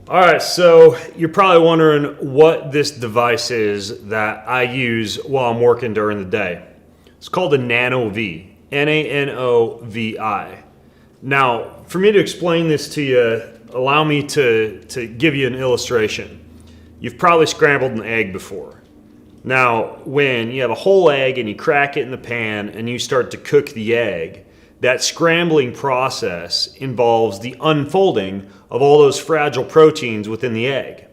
All right, so you're probably wondering what this device is that I use while I'm working during the day. It's called a NanoV, NanoVI. Now, for me to explain this to you, allow me to give you an illustration. You've probably scrambled an egg before. Now, when you have a whole egg and you crack it in the pan and you start to cook the egg, that scrambling process involves the unfolding of all those fragile proteins within the egg.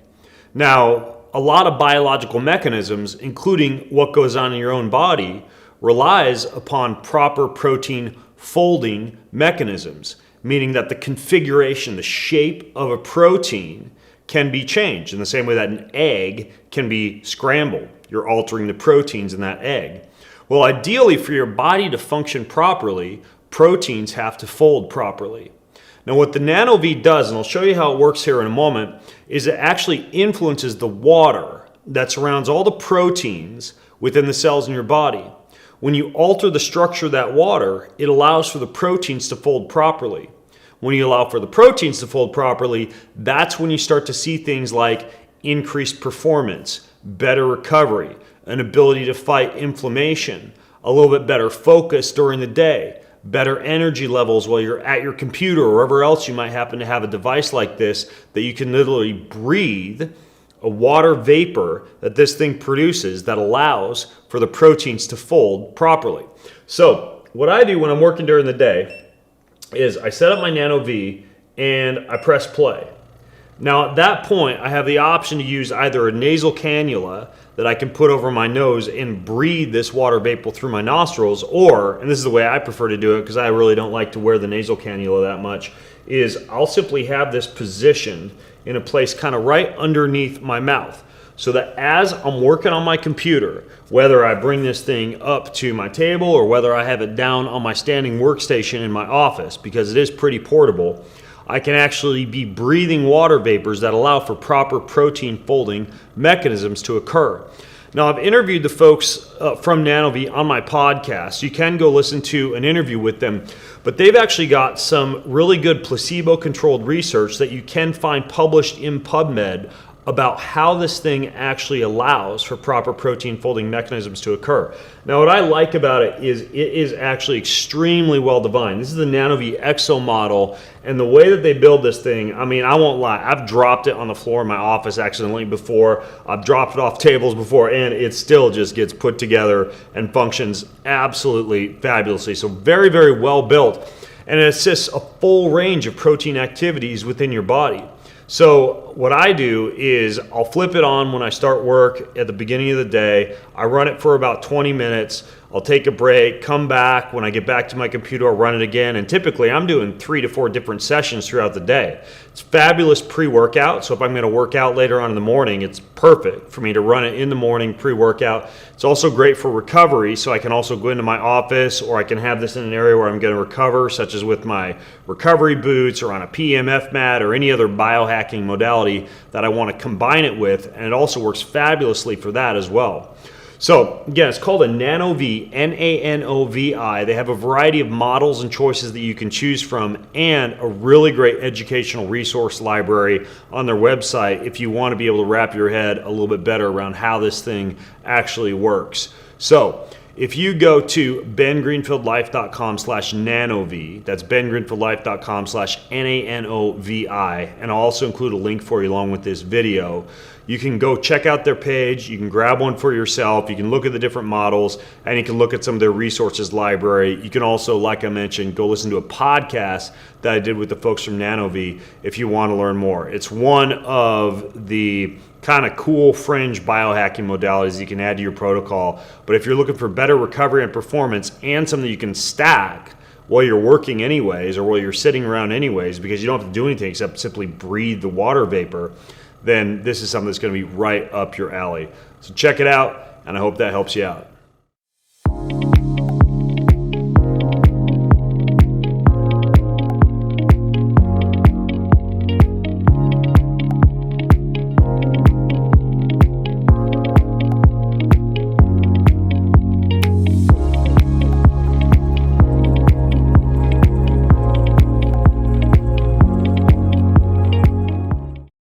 Now, a lot of biological mechanisms, including what goes on in your own body, relies upon proper protein folding mechanisms, meaning that the configuration, the shape of a protein can be changed in the same way that an egg can be scrambled. You're altering the proteins in that egg. Well, ideally, for your body to function properly, proteins have to fold properly. Now, what the NanoV does, and I'll show you how it works here in a moment, is it actually influences the water that surrounds all the proteins within the cells in your body. When you alter the structure of that water, it allows for the proteins to fold properly. When you allow for the proteins to fold properly, that's when you start to see things like increased performance, better recovery, an ability to fight inflammation, a little bit better focus during the day, better energy levels while you're at your computer or wherever else you might happen to have a device like this that you can literally breathe a water vapor that this thing produces that allows for the proteins to fold properly. So what I do when I'm working during the day is I set up my NanoV and I press play. Now at that point I have the option to use either a nasal cannula that I can put over my nose and breathe this water vapor through my nostrils, or, and this is the way I prefer to do it because I really don't like to wear the nasal cannula that much, is I'll simply have this positioned in a place kind of right underneath my mouth so that as I'm working on my computer, whether I bring this thing up to my table or whether I have it down on my standing workstation in my office, because it is pretty portable, I can actually be breathing water vapors that allow for proper protein folding mechanisms to occur. Now, I've interviewed the folks from NanoV on my podcast. You can go listen to an interview with them, but they've actually got some really good placebo-controlled research that you can find published in PubMed about how this thing actually allows for proper protein folding mechanisms to occur. Now, what I like about it is actually extremely well designed. This is the NanoV Exo model, and the way that they build this thing, I mean, I won't lie, I've dropped it on the floor in my office accidentally before, I've dropped it off tables before, and it still just gets put together and functions absolutely fabulously. So very, very well built, and it assists a full range of protein activities within your body. So what I do is I'll flip it on when I start work at the beginning of the day. I run it for about 20 minutes. I'll take a break, come back. When I get back to my computer, I'll run it again. And typically I'm doing 3 to 4 different sessions throughout the day. It's fabulous pre-workout. So if I'm going to work out later on in the morning, it's perfect for me to run it in the morning pre-workout. It's also great for recovery. So I can also go into my office, or I can have this in an area where I'm going to recover, such as with my recovery boots or on a PEMF mat or any other biohacking modality that I want to combine it with. And it also works fabulously for that as well. So again, it's called a NanoV, N-A-N-O-V-I. They have a variety of models and choices that you can choose from, and a really great educational resource library on their website if you want to be able to wrap your head a little bit better around how this thing actually works. So if you go to bengreenfieldlife.com/NanoV, that's bengreenfieldlife.com/NanoVI, and I'll also include a link for you along with this video. You can go check out their page, you can grab one for yourself, you can look at the different models, and you can look at some of their resources library. You can also, like I mentioned, go listen to a podcast that I did with the folks from NanoV if you want to learn more. It's one of the kind of cool fringe biohacking modalities you can add to your protocol. But if you're looking for better recovery and performance and something you can stack while you're working anyways, or while you're sitting around anyways, because you don't have to do anything except simply breathe the water vapor, then this is something that's going to be right up your alley. So check it out, and I hope that helps you out.